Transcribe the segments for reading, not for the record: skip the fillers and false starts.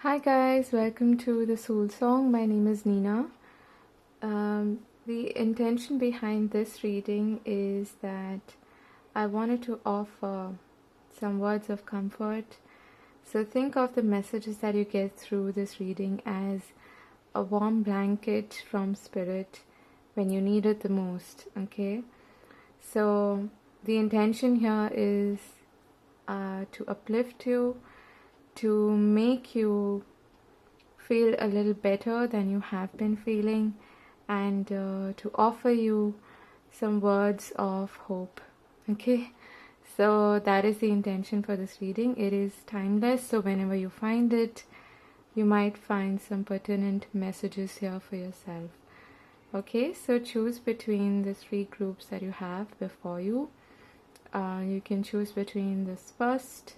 Hi guys, welcome to the Soul Song. My name is Nina. The intention behind this reading is that I wanted to offer some words of comfort. So think of the messages that you get through this reading as a warm blanket from Spirit when you need it the most, okay? So the intention here is to uplift you, to make you feel a little better than you have been feeling, and to offer you some words of hope. Okay, so that is the intention for this reading. It is timeless, so whenever you find it, you might find some pertinent messages here for yourself. Okay, so choose between the three groups that you have before you. You can choose between this first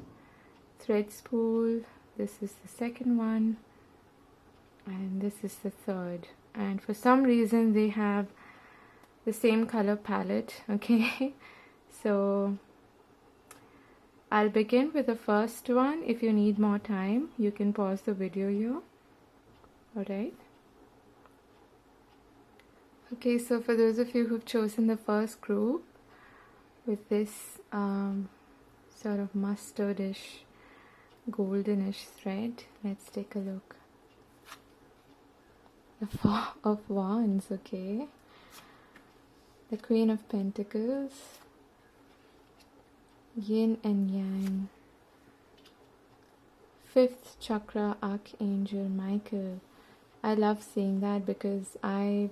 thread spool, this is the second one, and this is the third. And for some reason they have the same color palette. Okay, so I'll begin with the first one. If you need more time, you can pause the video here. Alright. Okay, so for those of you who've chosen the first group with this sort of mustardish, goldenish thread, let's take a look. The Four of Wands, okay. The Queen of Pentacles, Yin and Yang, Fifth Chakra, Archangel Michael. I love seeing that because I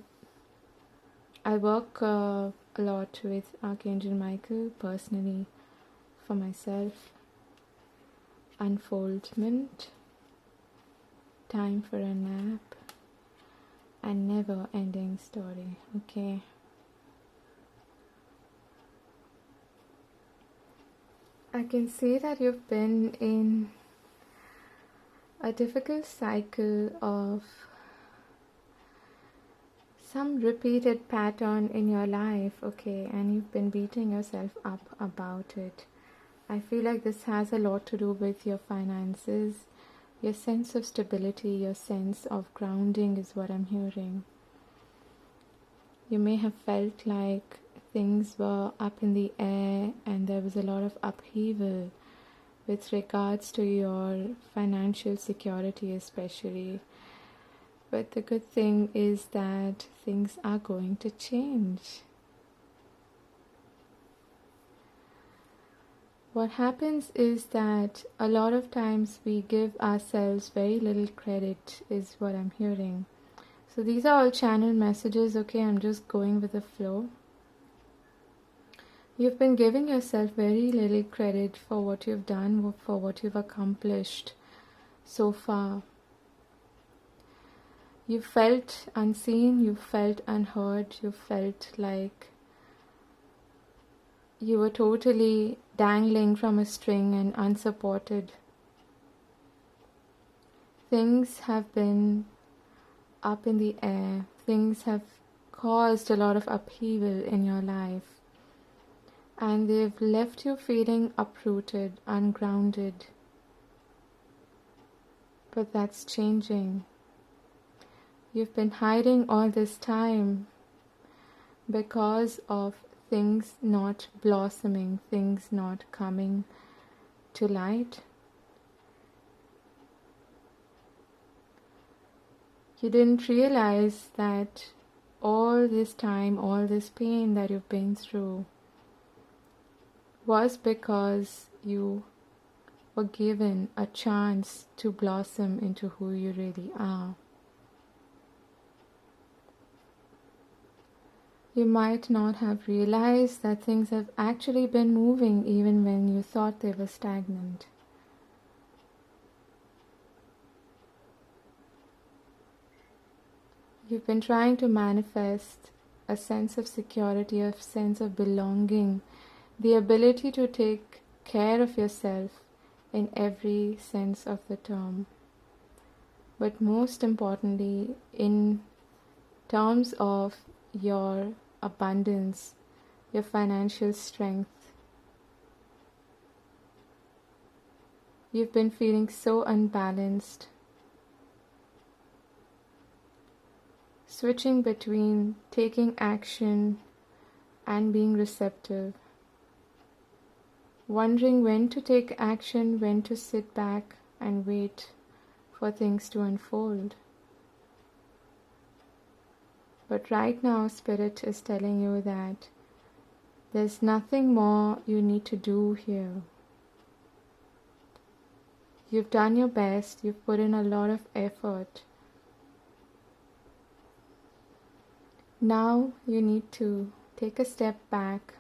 work a lot with Archangel Michael personally for myself. Unfoldment, Time for a Nap, and Never-Ending Story. Okay. I can see that you've been in a difficult cycle of some repeated pattern in your life, okay, and you've been beating yourself up about it. I feel like this has a lot to do with your finances, your sense of stability, your sense of grounding is what I'm hearing. You may have felt like things were up in the air and there was a lot of upheaval with regards to your financial security especially. But the good thing is that things are going to change. What happens is that a lot of times we give ourselves very little credit is what I'm hearing. So these are all channel messages, okay? I'm just going with the flow. You've been giving yourself very little credit for what you've done, for what you've accomplished so far. You felt unseen, you felt unheard, you felt like you were totally dangling from a string and unsupported. Things have been up in the air. Things have caused a lot of upheaval in your life. And they've left you feeling uprooted, ungrounded. But that's changing. You've been hiding all this time because of things not blossoming, things not coming to light. You didn't realize that all this time, all this pain that you've been through was because you were given a chance to blossom into who you really are. You might not have realized that things have actually been moving even when you thought they were stagnant. You've been trying to manifest a sense of security, a sense of belonging, the ability to take care of yourself in every sense of the term. But most importantly, in terms of your abundance, your financial strength. You've been feeling so unbalanced, switching between taking action and being receptive, wondering when to take action, when to sit back and wait for things to unfold. But right now, Spirit is telling you that there's nothing more you need to do here. You've done your best, you've put in a lot of effort. Now you need to take a step back,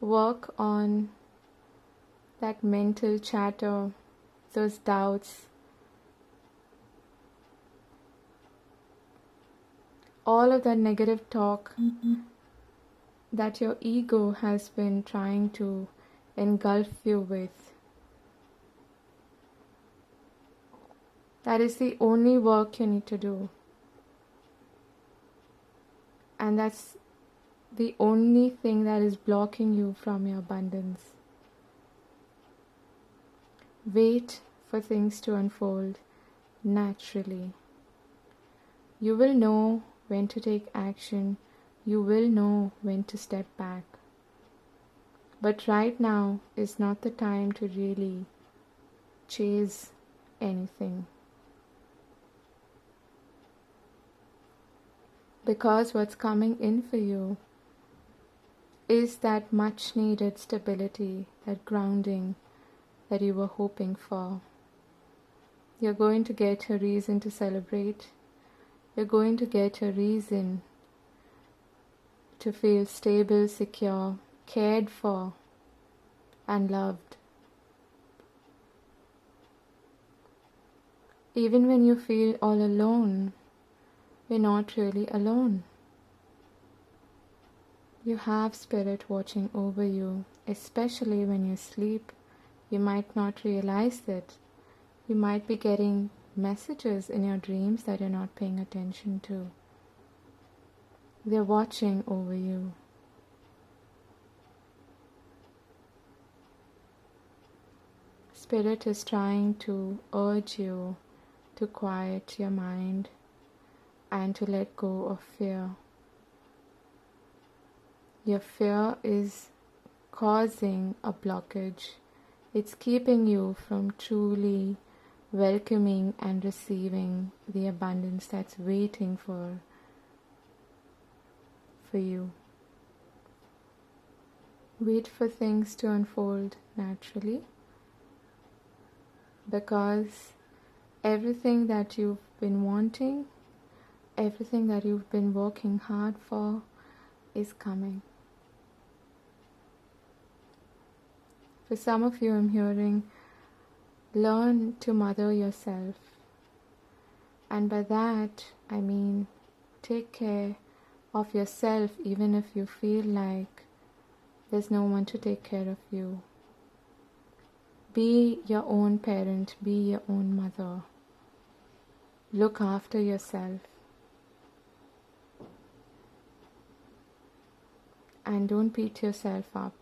work on that mental chatter, those doubts, all of that negative talk that your ego has been trying to engulf you with. That is the only work you need to do. And that's the only thing that is blocking you from your abundance. Wait for things to unfold naturally. You will know when to take action. You will know when to step back. But right now is not the time to really chase anything. Because what's coming in for you is that much needed stability, that grounding that you were hoping for. You're going to get a reason to celebrate. You're going to get a reason to feel stable, secure, cared for, and loved. Even when you feel all alone, you're not really alone. You have Spirit watching over you, especially when you sleep. You might not realize it. You might be getting messages in your dreams that you're not paying attention to. They're watching over you. Spirit is trying to urge you to quiet your mind and to let go of fear. Your fear is causing a blockage. It's keeping you from truly welcoming and receiving the abundance that's waiting for you. Wait for things to unfold naturally, because everything that you've been wanting, everything that you've been working hard for is coming. For some of you, I'm hearing, learn to mother yourself. And by that, I mean, take care of yourself even if you feel like there's no one to take care of you. Be your own parent, be your own mother. Look after yourself. And don't beat yourself up.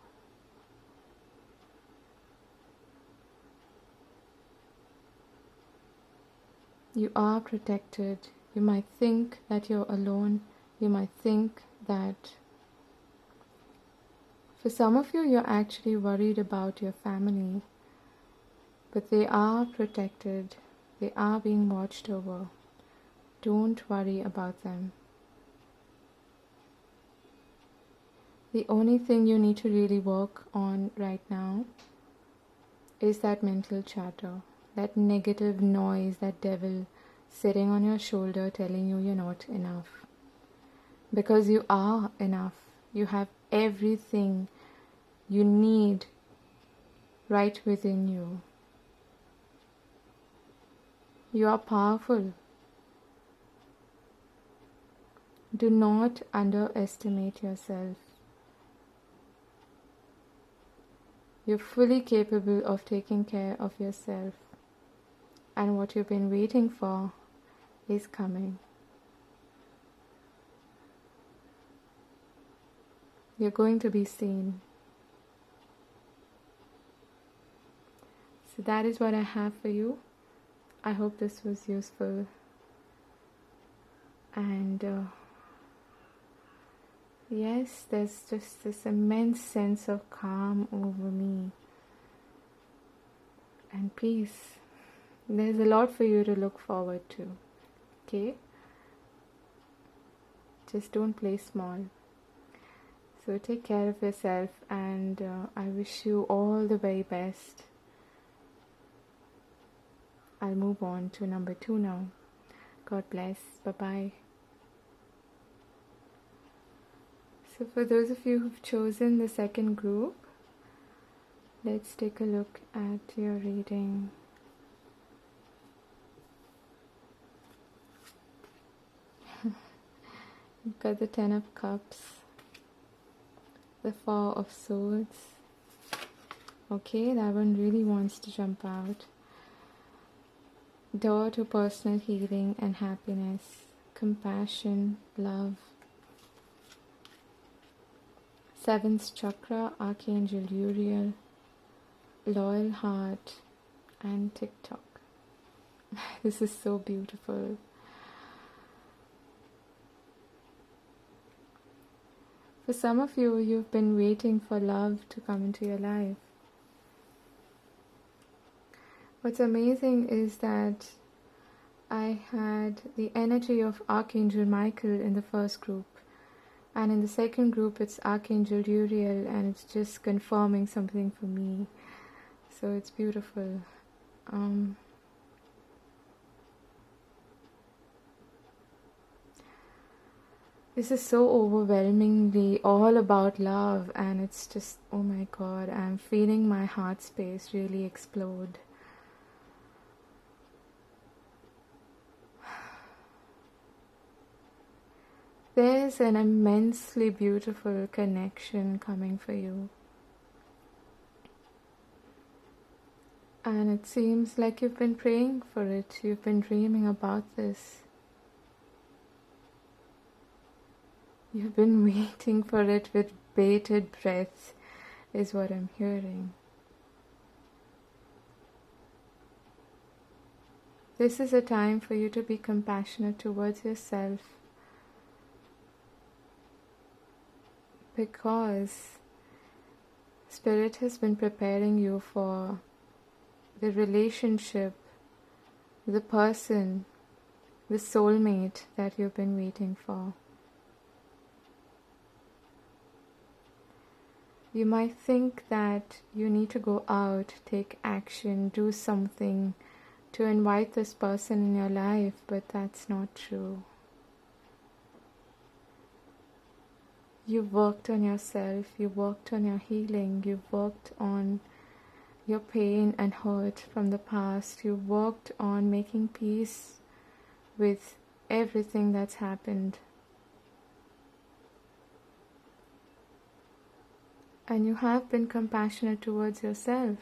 You are protected. You might think that you're alone. You might think that for some of you, you're actually worried about your family. But they are protected. They are being watched over. Don't worry about them. The only thing you need to really work on right now is that mental chatter, that negative noise, that devil sitting on your shoulder telling you you're not enough. Because you are enough. You have everything you need right within you. You are powerful. Do not underestimate yourself. You're fully capable of taking care of yourself. And what you've been waiting for is coming. You're going to be seen. So that is what I have for you. I hope this was useful. And yes, there's just this immense sense of calm over me and peace. There's a lot for you to look forward to, okay? Just don't play small. So take care of yourself, and I wish you all the very best. I'll move on to number 2 now. God bless. Bye-bye. So for those of you who've chosen the second group, let's take a look at your reading. You've got the 10 of Cups, the 4 of Swords. Okay, that one really wants to jump out. Door to personal healing and happiness, compassion, love. 7th chakra, Archangel Uriel, loyal heart, and TikTok. This is so beautiful. For some of you, you've been waiting for love to come into your life. What's amazing is that I had the energy of Archangel Michael in the first group, and in the second group it's Archangel Uriel, and it's just confirming something for me. So it's beautiful. This is so overwhelmingly all about love, and it's just, oh my God, I'm feeling my heart space really explode. There's an immensely beautiful connection coming for you. And it seems like you've been praying for it, you've been dreaming about this. You've been waiting for it with bated breath, is what I'm hearing. This is a time for you to be compassionate towards yourself, because Spirit has been preparing you for the relationship, the person, the soulmate that you've been waiting for. You might think that you need to go out, take action, do something to invite this person in your life, but that's not true. You've worked on yourself, you've worked on your healing, you've worked on your pain and hurt from the past, you've worked on making peace with everything that's happened. And you have been compassionate towards yourself.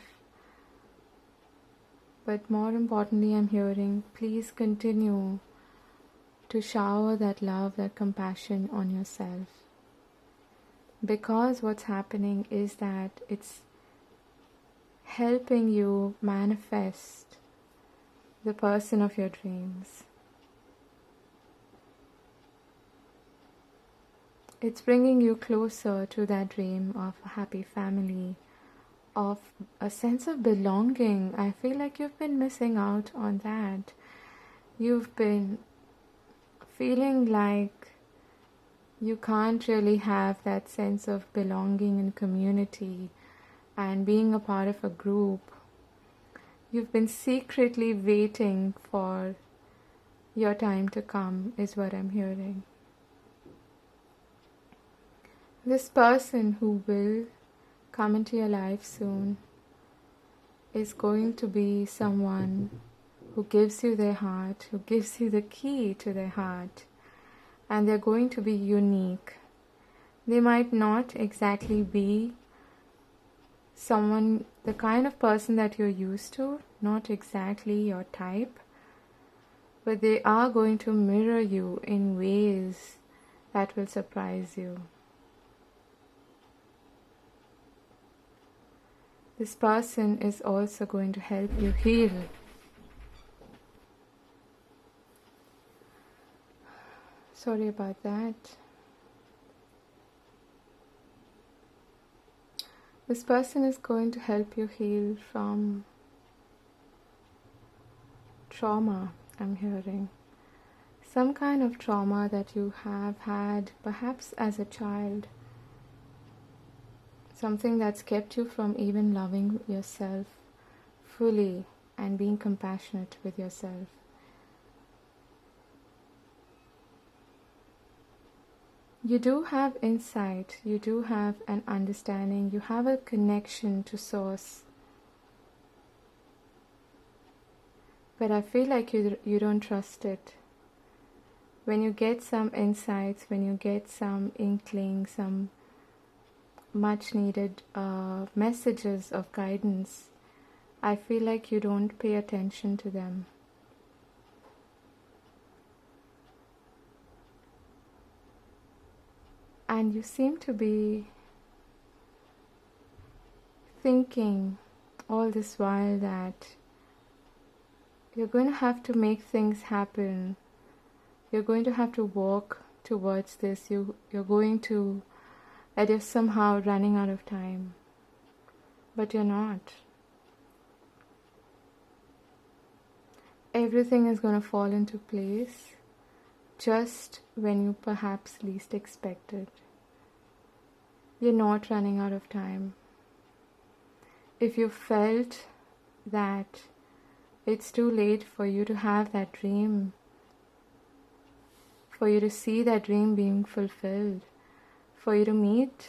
But more importantly, I'm hearing, please continue to shower that love, that compassion on yourself. Because what's happening is that it's helping you manifest the person of your dreams. It's bringing you closer to that dream of a happy family, of a sense of belonging. I feel like you've been missing out on that. You've been feeling like you can't really have that sense of belonging and community and being a part of a group. You've been secretly waiting for your time to come, is what I'm hearing. This person who will come into your life soon is going to be someone who gives you their heart, who gives you the key to their heart, and they're going to be unique. They might not exactly be someone, the kind of person that you're used to, not exactly your type, but they are going to mirror you in ways that will surprise you. This person is also going to help you heal. Sorry about that. This person is going to help you heal from trauma, I'm hearing. Some kind of trauma that you have had, perhaps as a child. Something that's kept you from even loving yourself fully and being compassionate with yourself. You do have insight, you do have an understanding, you have a connection to Source. But I feel like you don't trust it. When you get some insights, when you get some inkling, some much needed messages of guidance, I feel like you don't pay attention to them. And you seem to be thinking all this while that you're going to have to make things happen. You're going to have to walk towards this. You're going to, that you're somehow running out of time. But you're not. Everything is going to fall into place just when you perhaps least expect it. You're not running out of time. If you felt that it's too late for you to have that dream, for you to see that dream being fulfilled, for you to meet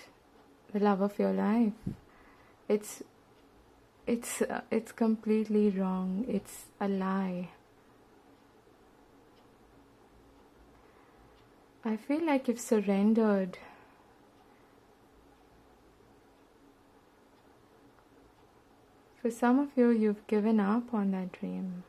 the love of your life, it's completely wrong. It's a lie. I feel like you've surrendered. For some of you, you've given up on that dream.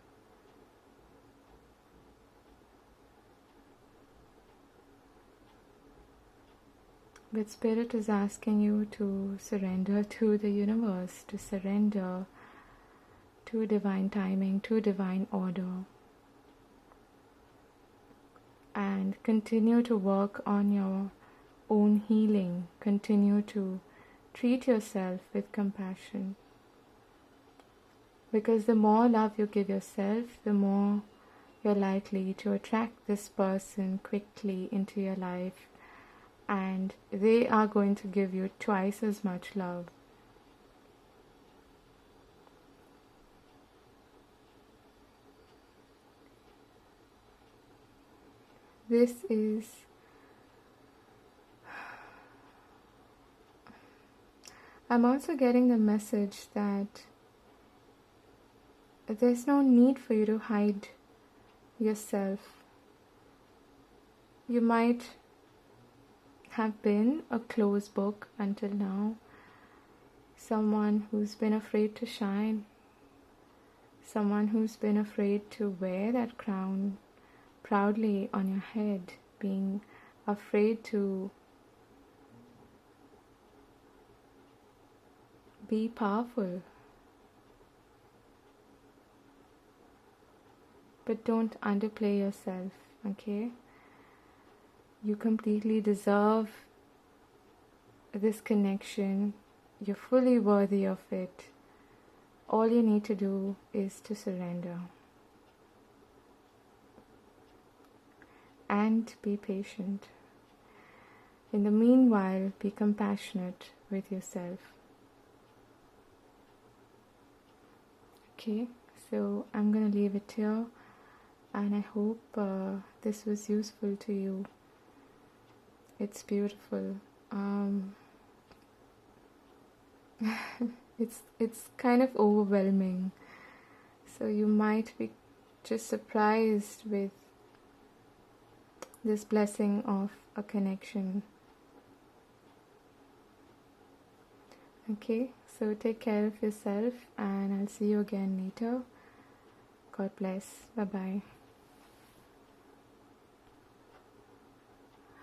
But Spirit is asking you to surrender to the universe, to surrender to divine timing, to divine order. And continue to work on your own healing. Continue to treat yourself with compassion. Because the more love you give yourself, the more you're likely to attract this person quickly into your life. And they are going to give you twice as much love. This is I'm also getting the message that there's no need for you to hide yourself. You might have been a closed book until now, someone who's been afraid to shine, someone who's been afraid to wear that crown proudly on your head, being afraid to be powerful. But don't underplay yourself, okay? You completely deserve this connection. You're fully worthy of it. All you need to do is to surrender. And be patient. In the meanwhile, be compassionate with yourself. Okay, so I'm going to leave it here. And I hope this was useful to you. It's beautiful. It's kind of overwhelming. So you might be just surprised with this blessing of a connection. Okay, so take care of yourself and I'll see you again later. God bless. Bye-bye.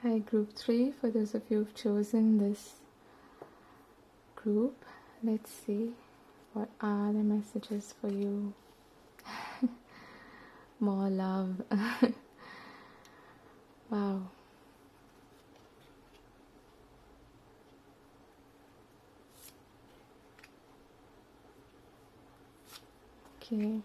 Hi, group 3, for those of you who've chosen this group. Let's see, what are the messages for you? More love. Wow. Okay.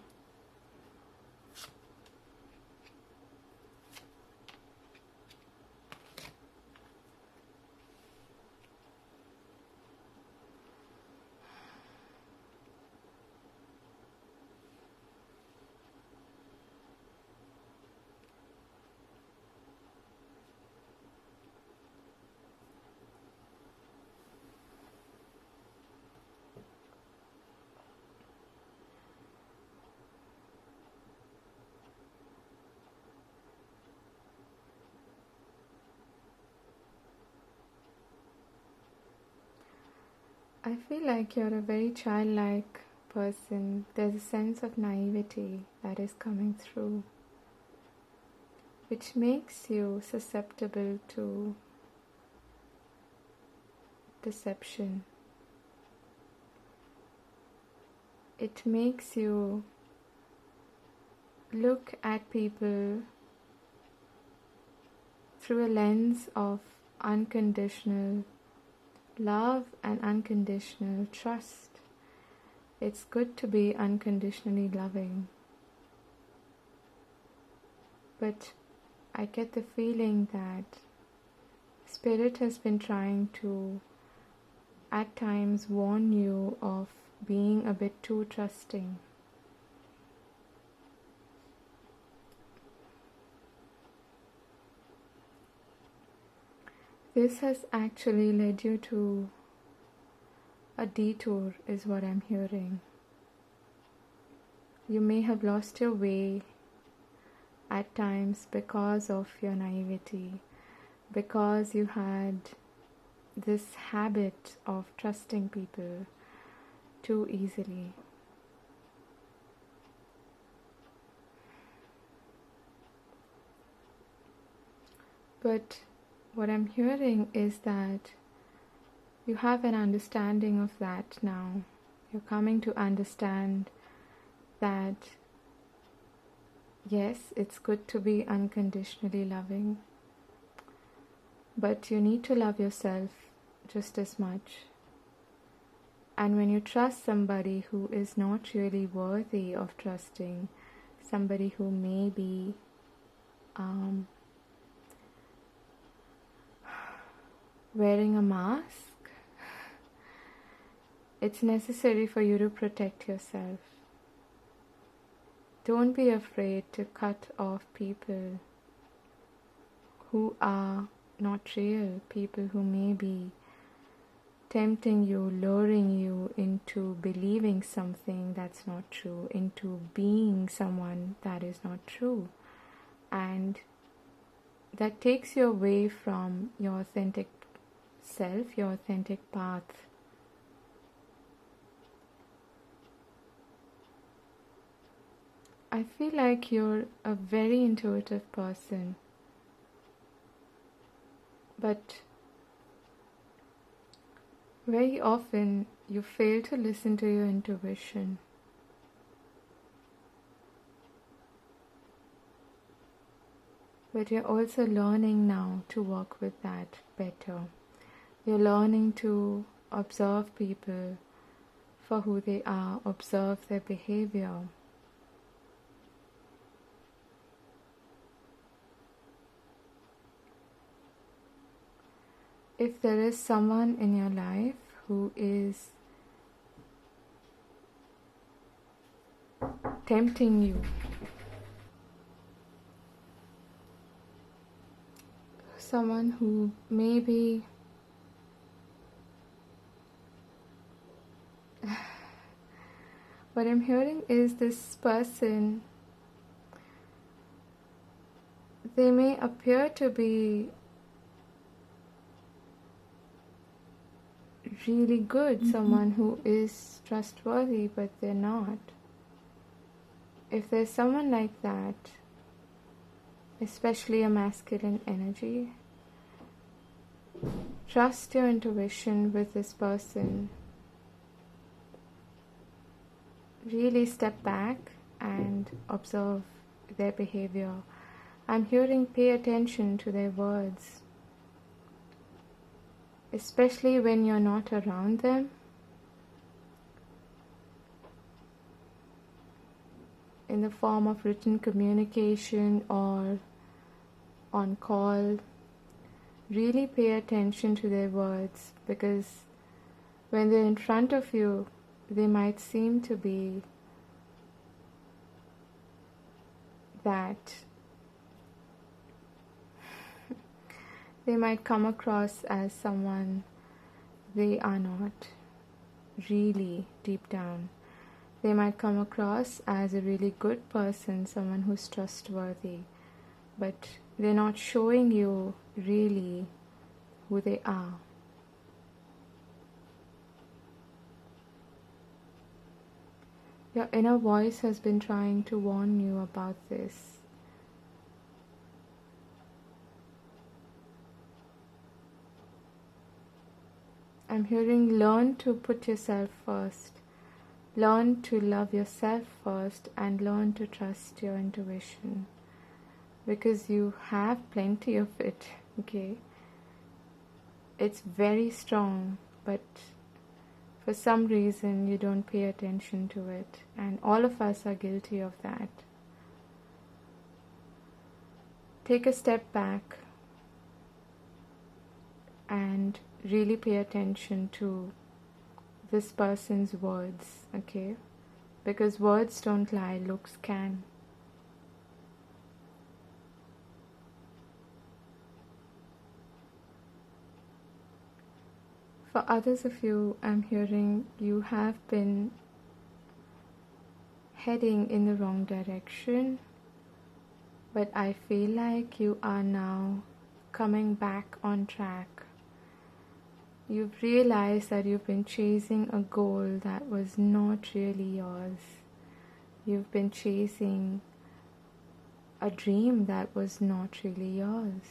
I feel like you're a very childlike person. There's a sense of naivety that is coming through, which makes you susceptible to deception. It makes you look at people through a lens of unconditional love and unconditional trust. It's good to be unconditionally loving. But I get the feeling that Spirit has been trying to, at times, warn you of being a bit too trusting. This has actually led you to a detour, is what I'm hearing. You may have lost your way at times because of your naivety, because you had this habit of trusting people too easily. But what I'm hearing is that you have an understanding of that now. You're coming to understand that yes, it's good to be unconditionally loving, but you need to love yourself just as much. And when you trust somebody who is not really worthy of trusting, somebody who may be wearing a mask, it's necessary for you to protect yourself. Don't be afraid to cut off people who are not real, people who may be tempting you, luring you into believing something that's not true, into being someone that is not true. And that takes you away from your authentic self, your authentic path. I feel like you're a very intuitive person, but very often you fail to listen to your intuition. But you're also learning now to work with that better. You're learning to observe people for who they are, observe their behavior. If there is someone in your life who is tempting you, someone who maybe what I'm hearing is this person, they may appear to be really good, someone who is trustworthy, but they're not. If there's someone like that, especially a masculine energy, trust your intuition with this person. Really step back and observe their behavior. I'm hearing pay attention to their words, especially when you're not around them. In the form of written communication or on call, really pay attention to their words, because when they're in front of you, they might seem to be that they might come across as someone they are not really deep down. They might come across as a really good person, someone who's trustworthy, but they're not showing you really who they are. Your inner voice has been trying to warn you about this. I'm hearing learn to put yourself first. Learn to love yourself first and learn to trust your intuition, because you have plenty of it, okay? It's very strong, but for some reason you don't pay attention to it, and all of us are guilty of that. Take a step back and really pay attention to this person's words, okay? Because words don't lie, looks can. For others of you, I'm hearing you have been heading in the wrong direction, but I feel like you are now coming back on track. You've realized that you've been chasing a goal that was not really yours. You've been chasing a dream that was not really yours.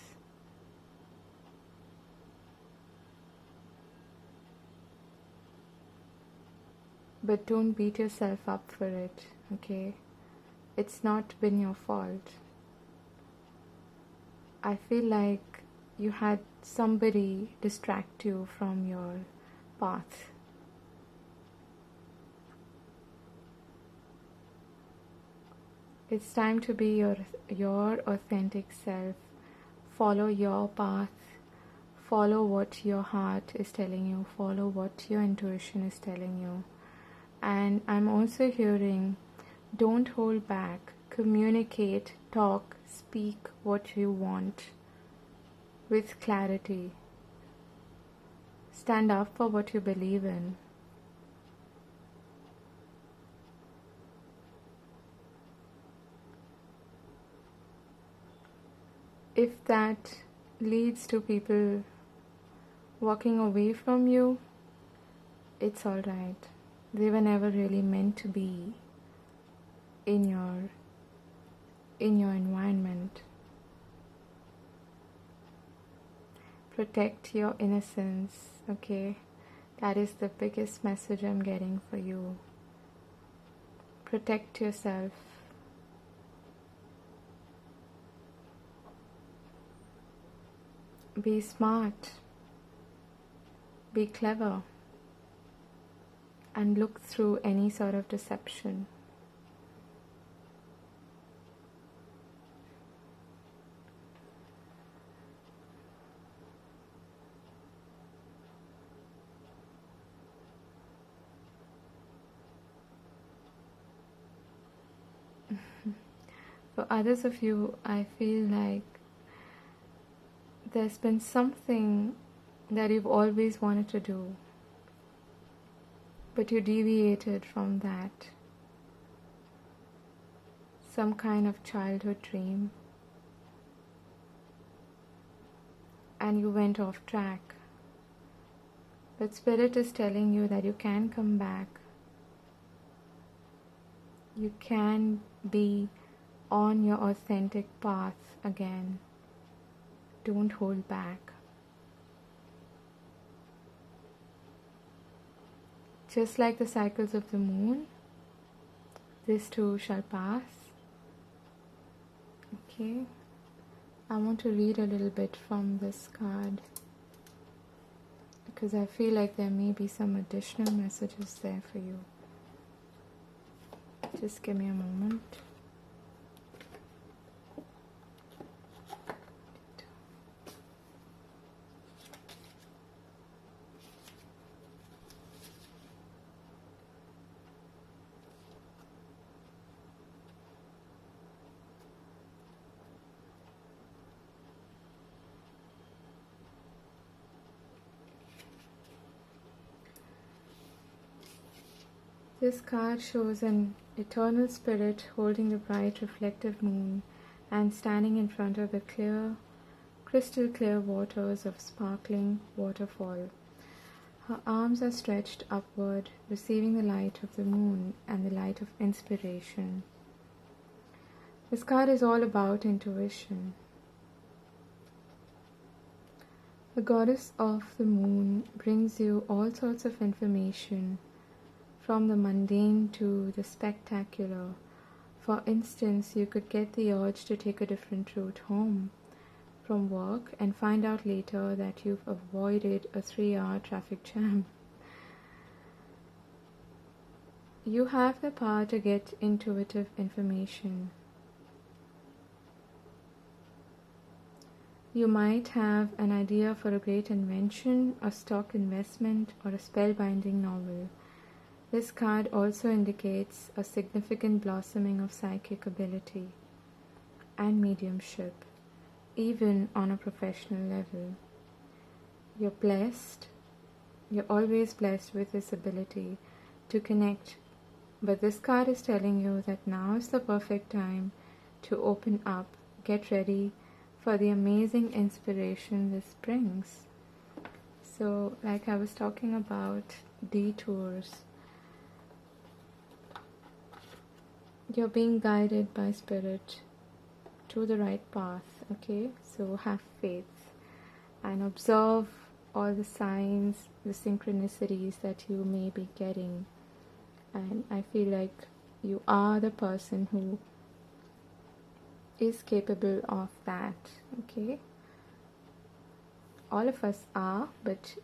But don't beat yourself up for it, okay? It's not been your fault. I feel like you had somebody distract you from your path. It's time to be your authentic self. Follow your path. Follow what your heart is telling you. Follow what your intuition is telling you. And I'm also hearing, don't hold back. Communicate, talk, speak what you want with clarity. Stand up for what you believe in. If that leads to people walking away from you, it's alright. They were never really meant to be in your environment. Protect your innocence, okay? That is the biggest message I'm getting for you. Protect yourself. Be smart. Be clever. And look through any sort of deception. For others of you, I feel like there's been something that you've always wanted to do, but you deviated from that. Some kind of childhood dream, and you went off track. But Spirit is telling you that you can come back. You can be on your authentic path again. Don't hold back. Just like the cycles of the moon, this too shall pass. Okay? I want to read a little bit from this card because I feel like there may be some additional messages there for you. Just give me a moment. This card shows an eternal spirit holding the bright reflective moon and standing in front of the clear, crystal clear waters of sparkling waterfall. Her arms are stretched upward, receiving the light of the moon and the light of inspiration. This card is all about intuition. The goddess of the moon brings you all sorts of information, from the mundane to the spectacular. For instance, you could get the urge to take a different route home from work and find out later that you've avoided a 3-hour traffic jam. You have the power to get intuitive information. You might have an idea for a great invention, a stock investment, or a spellbinding novel. This card also indicates a significant blossoming of psychic ability and mediumship, even on a professional level. You're blessed, you're always blessed with this ability to connect, but this card is telling you that now is the perfect time to open up, get ready for the amazing inspiration this brings. So, like I was talking about detours, you're being guided by spirit to the right path, okay? So have faith and observe all the signs, the synchronicities that you may be getting. And I feel like you are the person who is capable of that, okay? All of us are, but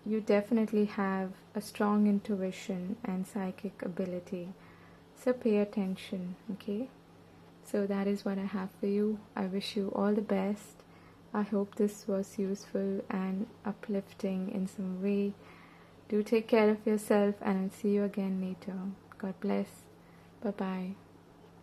you definitely have a strong intuition and psychic ability. So pay attention, okay? So that is what I have for you. I wish you all the best. I hope this was useful and uplifting in some way. Do take care of yourself, and I'll see you again later. God bless. Bye-bye.